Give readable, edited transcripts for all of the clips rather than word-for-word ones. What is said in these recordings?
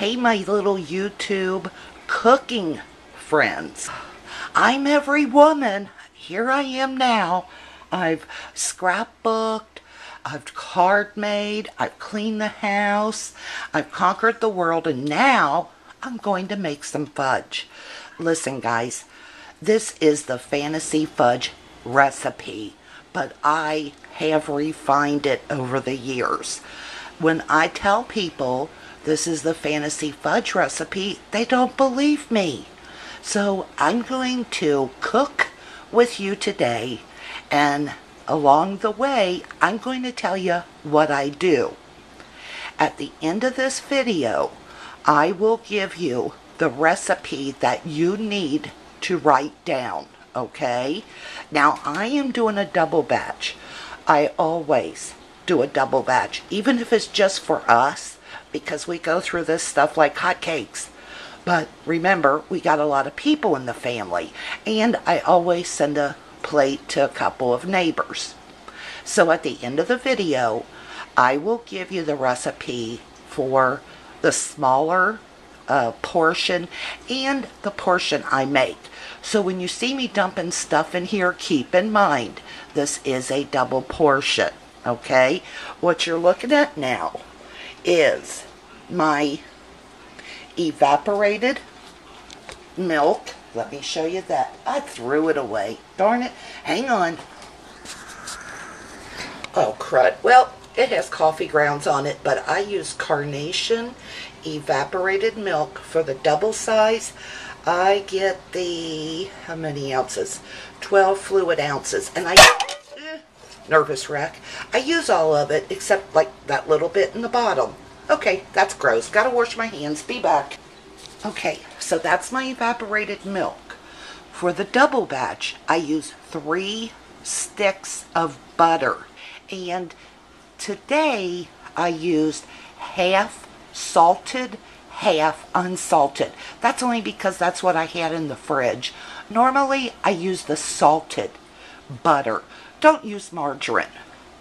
Hey, my little YouTube cooking friends. I'm every woman. Here I am now. I've scrapbooked, I've card made, I've cleaned the house, I've conquered the world, and now I'm going to make some fudge. Listen, guys, this is the fantasy fudge recipe, but I have refined it over the years. When I tell people this is the fantasy fudge recipe, they don't believe me. So I'm going to cook with you today, and along the way, I'm going to tell you what I do. At the end of this video, I will give you the recipe that you need to write down, okay? Now, I am doing a double batch. I always do a double batch, even if it's just for us, because we go through this stuff like hotcakes. But remember, we got a lot of people in the family, and I always send a plate to a couple of neighbors. So at the end of the video, I will give you the recipe for the smaller portion and the portion I make. So when you see me dumping stuff in here, keep in mind, this is a double portion, okay? What you're looking at now is my evaporated milk. Let me show you that. I threw it away. Darn it. Hang on. Oh, crud. Well, it has coffee grounds on it, but I use Carnation evaporated milk for the double size. I get the, how many ounces? 12 fluid ounces. And nervous wreck. I use all of it except like that little bit in the bottom. Okay, that's gross. Gotta wash my hands. Be back. Okay, so that's my evaporated milk. For the double batch, I use 3 sticks of butter. And today, I used half salted, half unsalted. That's only because that's what I had in the fridge. Normally, I use the salted butter. Don't use margarine.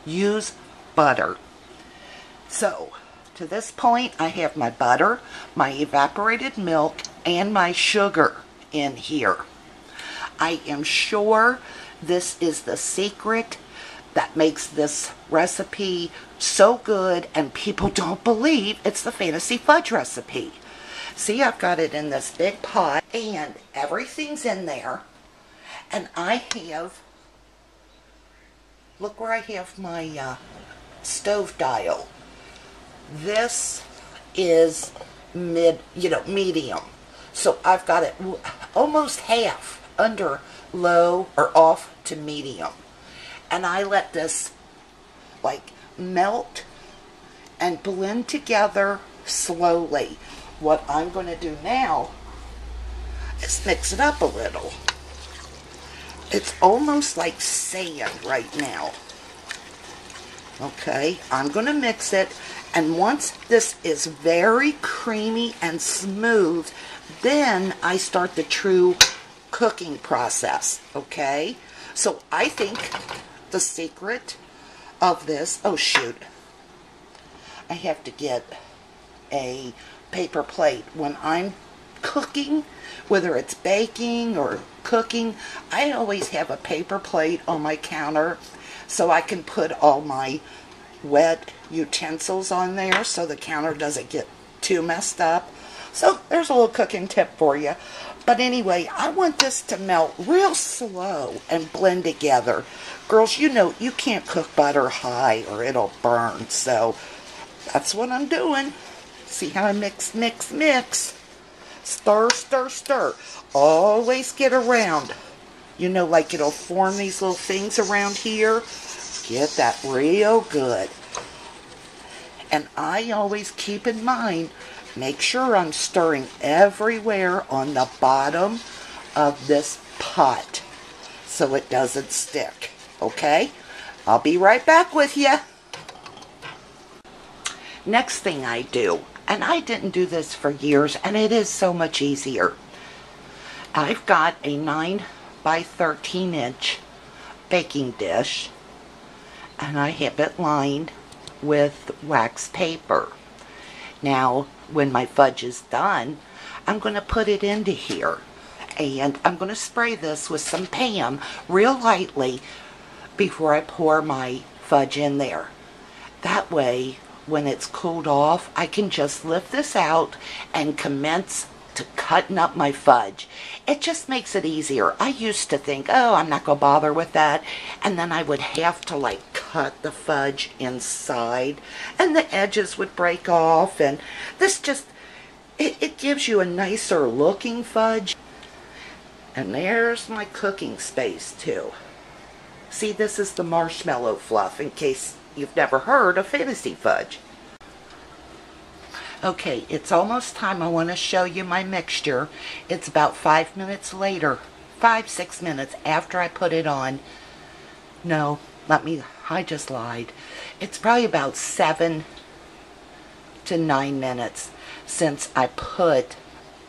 Use butter. So, to this point, I have my butter, my evaporated milk, and my sugar in here. I am sure this is the secret that makes this recipe so good, and people don't believe it's the fantasy fudge recipe. See, I've got it in this big pot, and everything's in there, and I have, look where I have my stove dial. This is medium. So I've got it almost half under low or off to medium. And I let this like melt and blend together slowly. What I'm going to do now is mix it up a little. It's almost like sand right now. Okay, I'm going to mix it, and once this is very creamy and smooth, then I start the true cooking process, okay? So I think the secret of this, oh shoot, I have to get a paper plate. When I'm cooking, whether it's baking or cooking, I always have a paper plate on my counter so I can put all my wet utensils on there so the counter doesn't get too messed up. So there's a little cooking tip for you. But anyway, I want this to melt real slow and blend together. Girls, you know you can't cook butter high or it'll burn. So that's what I'm doing. See how I mix, mix, mix. Stir, stir, stir. Always get around. You know, like it'll form these little things around here. Get that real good. And I always keep in mind, make sure I'm stirring everywhere on the bottom of this pot so it doesn't stick. Okay? I'll be right back with you. Next thing I do, and I didn't do this for years, and it is so much easier. I've got a 9 by 13 inch baking dish, and I have it lined with wax paper. Now, when my fudge is done, I'm going to put it into here. And I'm going to spray this with some Pam real lightly before I pour my fudge in there. That way, when it's cooled off, I can just lift this out and commence to cutting up my fudge. It just makes it easier. I used to think, oh, I'm not going to bother with that. And then I would have to like cut the fudge inside and the edges would break off. And this just, it gives you a nicer looking fudge. And there's my cooking space too. See, this is the marshmallow fluff in case you've never heard of fantasy fudge. Okay, it's almost time. I want to show you my mixture. It's about 5 minutes later, 5-6 minutes after I put it on. No, I just lied. It's probably about 7 to 9 minutes since I put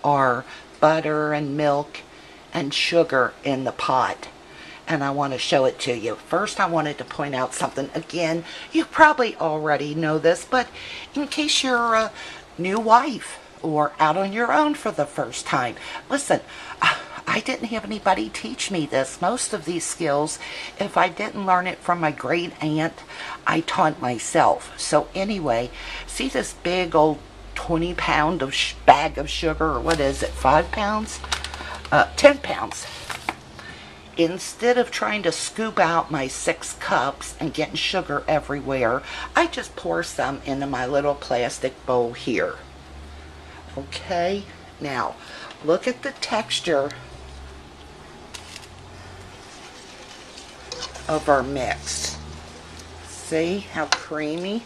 our butter and milk and sugar in the pot. And I want to show it to you. First, I wanted to point out something. Again, you probably already know this, but in case you're a new wife or out on your own for the first time, listen, I didn't have anybody teach me this. Most of these skills, if I didn't learn it from my great aunt, I taught myself. So anyway, see this big old 20-pound bag of sugar, or what is it, 5 pounds? 10 pounds. Instead of trying to scoop out my 6 cups and getting sugar everywhere, I just pour some into my little plastic bowl here. Okay, now look at the texture of our mix. See how creamy?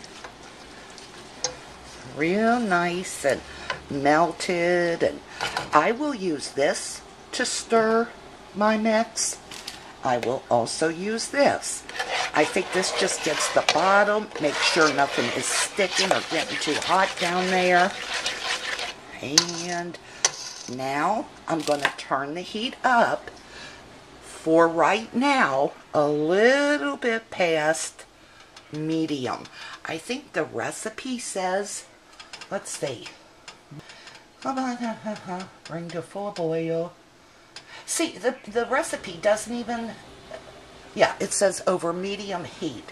Real nice and melted. And I will use this to stir my mix. I will also use this. I think this just gets the bottom, make sure nothing is sticking or getting too hot down there. And now I'm going to turn the heat up for right now a little bit past medium. I think the recipe says, let's see, bring to full boil. See, the recipe doesn't even, yeah, it says over medium heat.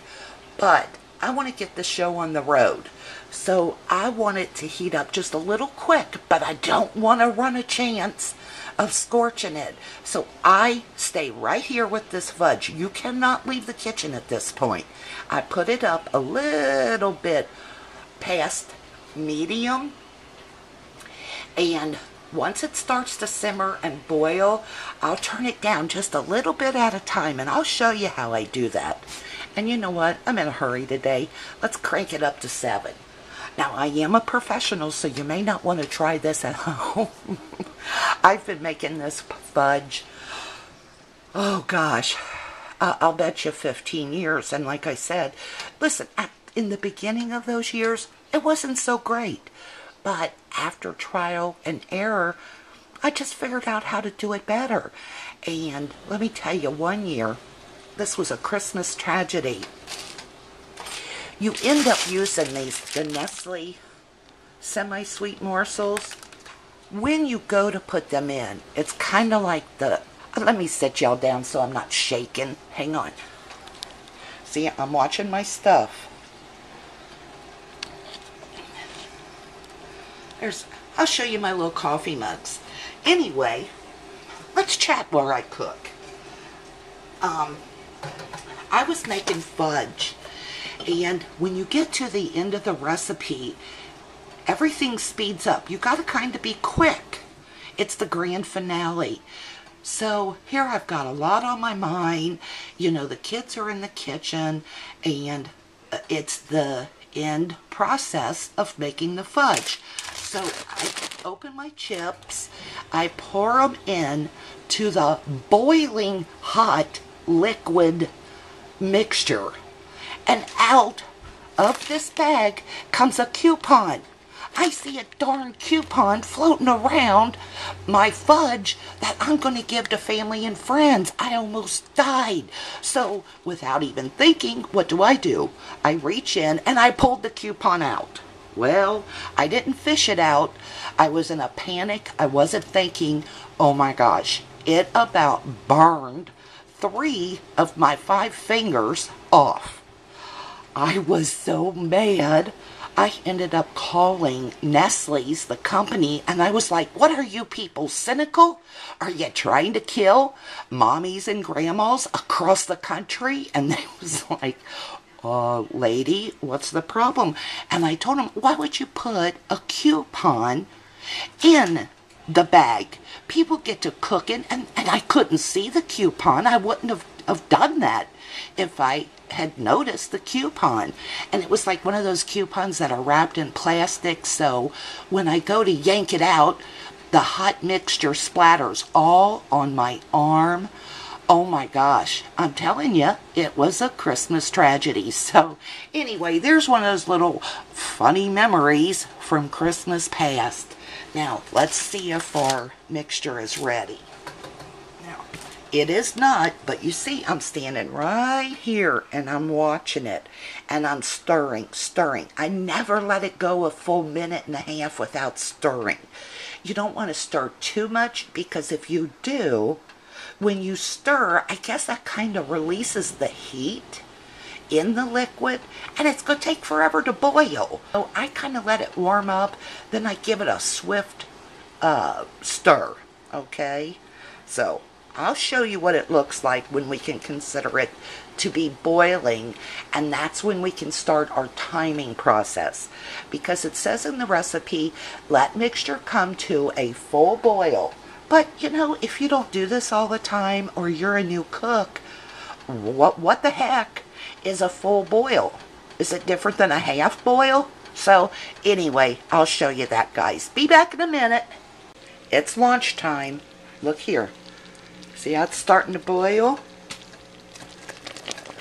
But I want to get the show on the road. So I want it to heat up just a little quick, but I don't want to run a chance of scorching it. So I stay right here with this fudge. You cannot leave the kitchen at this point. I put it up a little bit past medium. And once it starts to simmer and boil, I'll turn it down just a little bit at a time, and I'll show you how I do that. And you know what? I'm in a hurry today. Let's crank it up to 7. Now, I am a professional, so you may not want to try this at home. I've been making this fudge, oh gosh, I'll bet you 15 years. And like I said, listen, in the beginning of those years, it wasn't so great. But after trial and error, I just figured out how to do it better. And let me tell you, one year, this was a Christmas tragedy. You end up using the Nestle semi-sweet morsels. When you go to put them in, it's kind of like let me sit y'all down so I'm not shaking. Hang on. See, I'm watching my stuff. I'll show you my little coffee mugs. Anyway, let's chat while I cook. I was making fudge, and when you get to the end of the recipe, everything speeds up. You gotta kind of be quick. It's the grand finale. So here I've got a lot on my mind. You know, the kids are in the kitchen, and it's the end process of making the fudge. So I open my chips, I pour them in to the boiling hot liquid mixture, and out of this bag comes a coupon. I see a darn coupon floating around my fudge that I'm going to give to family and friends. I almost died. So without even thinking, what do? I reach in and I pulled the coupon out. Well, I didn't fish it out. I was in a panic. I wasn't thinking, oh my gosh, it about burned 3 of my 5 fingers off. I was so mad. I ended up calling Nestle's, the company, and I was like, what are you people, cynical? Are you trying to kill mommies and grandmas across the country? And they was like, lady, what's the problem? And I told them, why would you put a coupon in the bag? People get to cooking, and I couldn't see the coupon. I wouldn't have done that if I had noticed the coupon. And it was like one of those coupons that are wrapped in plastic, so when I go to yank it out, the hot mixture splatters all on my arm. Oh my gosh, I'm telling you, it was a Christmas tragedy. So anyway, there's one of those little funny memories from Christmas past. Now, let's see if our mixture is ready. Now, it is not, but you see, I'm standing right here and I'm watching it. And I'm stirring. I never let it go a full 1.5 minutes without stirring. You don't want to stir too much, because if you do, when you stir, I guess that kind of releases the heat in the liquid, and it's going to take forever to boil. So I kind of let it warm up, then I give it a swift stir, okay? So I'll show you what it looks like when we can consider it to be boiling, and that's when we can start our timing process. Because it says in the recipe, let mixture come to a full boil. But, you know, if you don't do this all the time, or you're a new cook, what the heck is a full boil? Is it different than a half boil? So, anyway, I'll show you that, guys. Be back in a minute. It's lunchtime. Look here. See how it's starting to boil?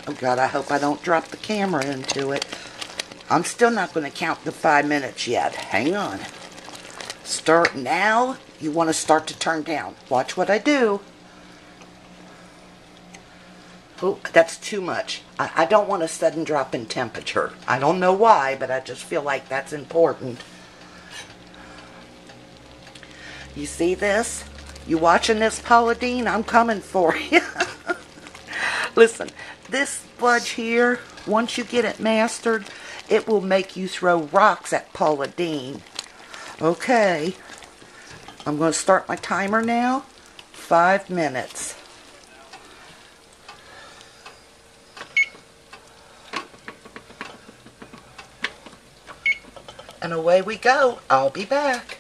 Oh, God, I hope I don't drop the camera into it. I'm still not going to count the 5 minutes yet. Hang on. Start now. You want to start to turn down. Watch what I do. Oh, that's too much. I don't want a sudden drop in temperature. I don't know why, but I just feel like that's important. You see this? You watching this, Paula Deen? I'm coming for you. Listen, this fudge here, once you get it mastered, it will make you throw rocks at Paula Deen. Okay. I'm going to start my timer now. 5 minutes. And away we go. I'll be back.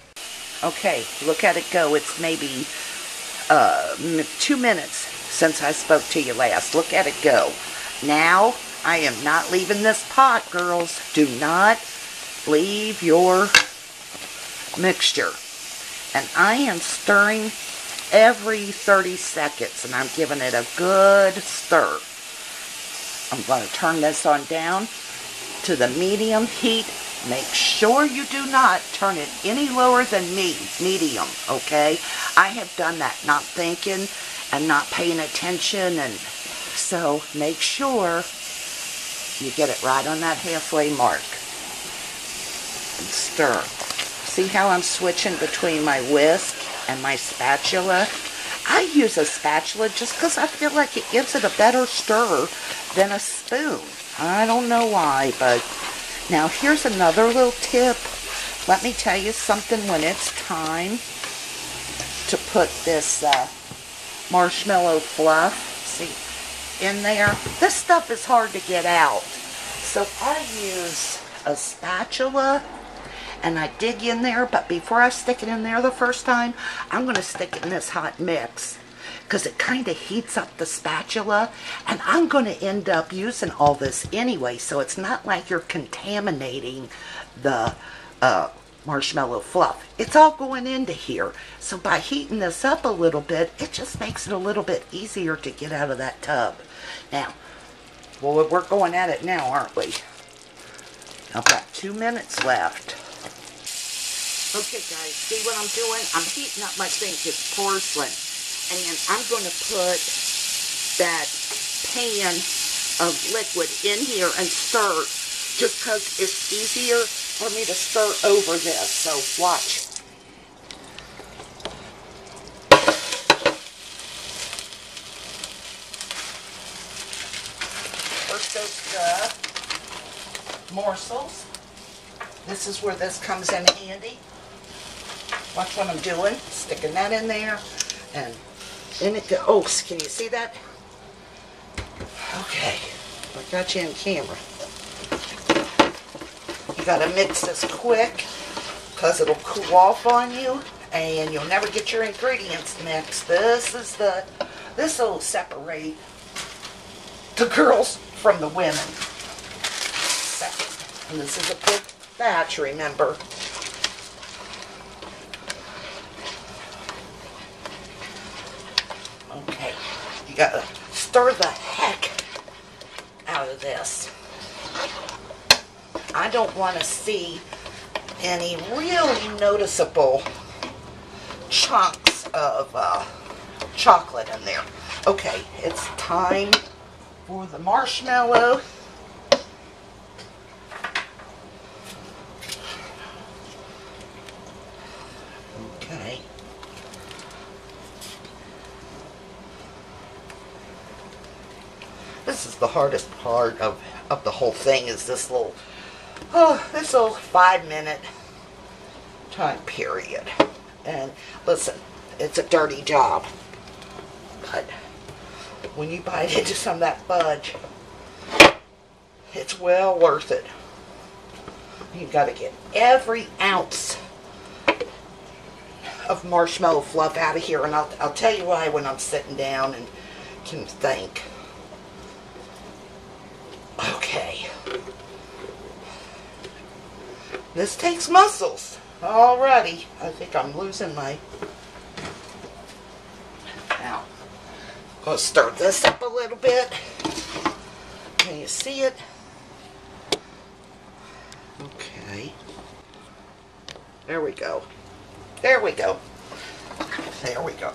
Okay, look at it go. It's maybe 2 minutes since I spoke to you last. Look at it go. Now, I am not leaving this pot, girls. Do not leave your mixture. And I am stirring every 30 seconds, and I'm giving it a good stir. I'm going to turn this on down to the medium heat. Make sure you do not turn it any lower than medium, okay? I have done that, not thinking and not paying attention, and so make sure you get it right on that halfway mark. And stir. See how I'm switching between my whisk and my spatula? I use a spatula just because I feel like it gives it a better stir than a spoon. I don't know why, but now here's another little tip. Let me tell you something when it's time to put this marshmallow fluff, see, in there. This stuff is hard to get out. So I use a spatula and I dig in there, but before I stick it in there the first time, I'm going to stick it in this hot mix because it kind of heats up the spatula, and I'm going to end up using all this anyway, so it's not like you're contaminating the marshmallow fluff. It's all going into here, so by heating this up a little bit, it just makes it a little bit easier to get out of that tub. Now, well, we're going at it now, aren't we? I've got 2 minutes left. Okay, guys, see what I'm doing? I'm heating up my sink. It's porcelain. And I'm going to put that pan of liquid in here and stir just because it's easier for me to stir over this, so watch. First those morsels. This is where this comes in handy. Watch what I'm doing. Sticking that in there. And then it goes. Oh, can you see that? Okay. I got you in camera. You gotta mix this quick because it'll cool off on you and you'll never get your ingredients mixed. This will separate the girls from the women. And this is a big batch, remember. Okay, you gotta stir the heck out of this. I don't want to see any really noticeable chunks of chocolate in there. Okay, it's time for the marshmallow. Okay. This is the hardest part of the whole thing, is this little 5-minute time period. And listen, it's a dirty job, but when you bite into some of that fudge, it's well worth it. You've got to get every ounce of marshmallow fluff out of here, and I'll tell you why when I'm sitting down and can think. Okay. This takes muscles. Alrighty. I think I'm losing my... Now, I'm going to stir this up a little bit. Can you see it? Okay. There we go. There we go. There we go.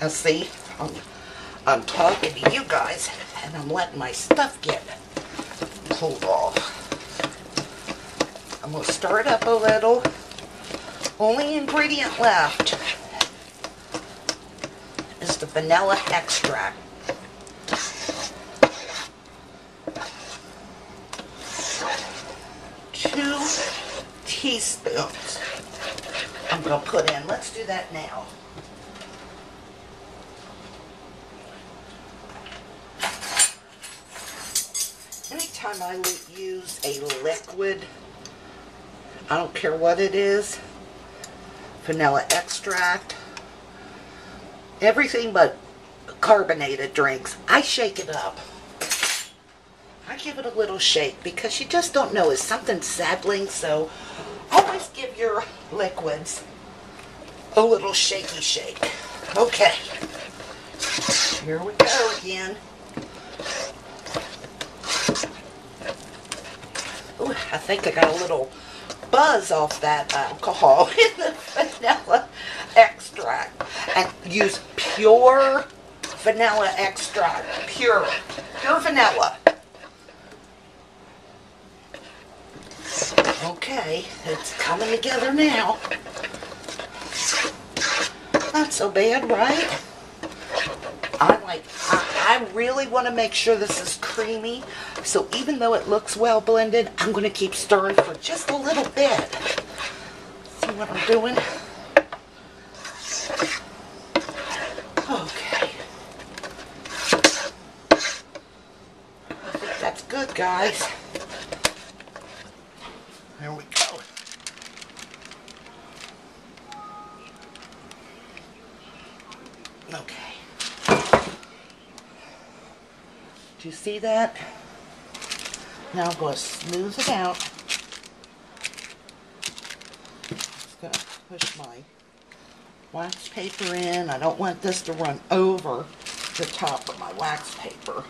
Now see, I'm talking to you guys, and I'm letting my stuff get pulled off. I'm going to stir it up a little. Only ingredient left is the vanilla extract. Two teaspoons I'm going to put in. Let's do that now. Anytime I use a liquid, I don't care what it is, vanilla extract, everything but carbonated drinks, I shake it up. I give it a little shake because you just don't know, is something settling? So always give your liquids a little shaky shake. Okay, here we go again. Ooh, I think I got a little buzz off that alcohol in the vanilla extract. And use pure vanilla extract. Pure vanilla. Okay, it's coming together now. Not so bad, right? I really want to make sure this is creamy. So even though it looks well blended, I'm going to keep stirring for just a little bit. See what I'm doing? Okay. I think that's good, guys. There we go. Okay. Do you see that? Now I'm going to smooth it out. Just going to push my wax paper in. I don't want this to run over the top of my wax paper.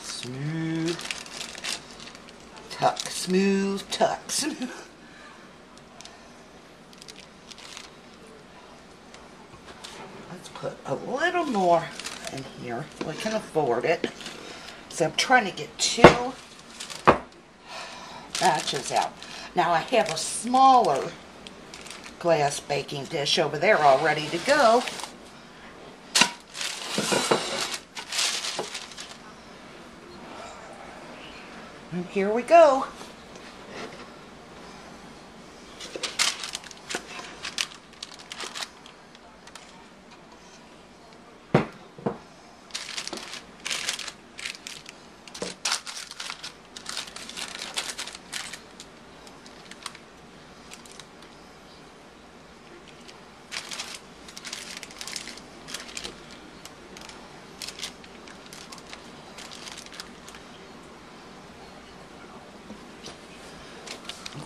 Smooth, tuck, smooth, tuck, smooth. Let's put a little more in here. We can afford it. So I'm trying to get two batches out. Now I have a smaller glass baking dish over there all ready to go. And here we go.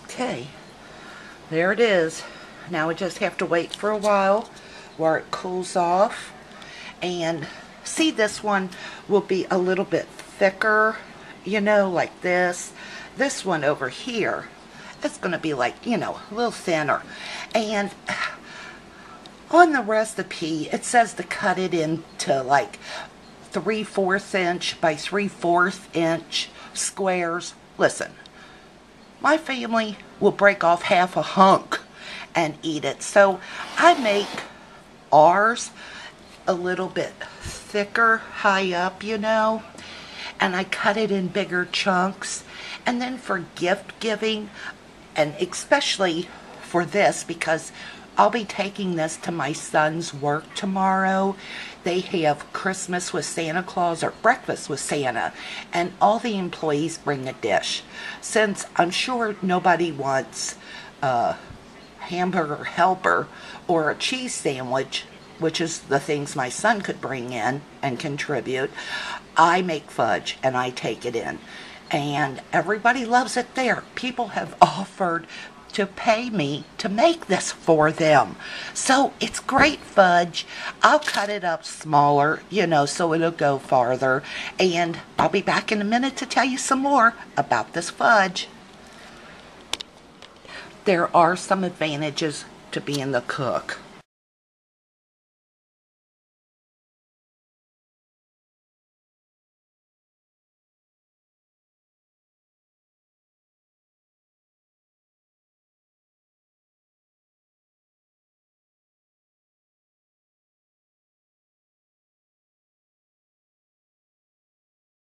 Okay, there it is. Now we just have to wait for a while where it cools off. And see, this one will be a little bit thicker, you know, like this. This one over here, it's going to be like, you know, a little thinner. And on the recipe, it says to cut it into like 3/4 inch by 3/4 inch squares. Listen, my family will break off half a hunk and eat it. So I make ours a little bit thicker high up, you know, and I cut it in bigger chunks. And then for gift giving, and especially for this, because I'll be taking this to my son's work tomorrow. They have Christmas with Santa Claus or breakfast with Santa, and all the employees bring a dish. Since I'm sure nobody wants a hamburger helper or a cheese sandwich, which is the things my son could bring in and contribute, I make fudge and I take it in. And everybody loves it there. People have offered to pay me to make this for them. So it's great fudge. I'll cut it up smaller, you know, so it'll go farther. And I'll be back in a minute to tell you some more about this fudge. There are some advantages to being the cook.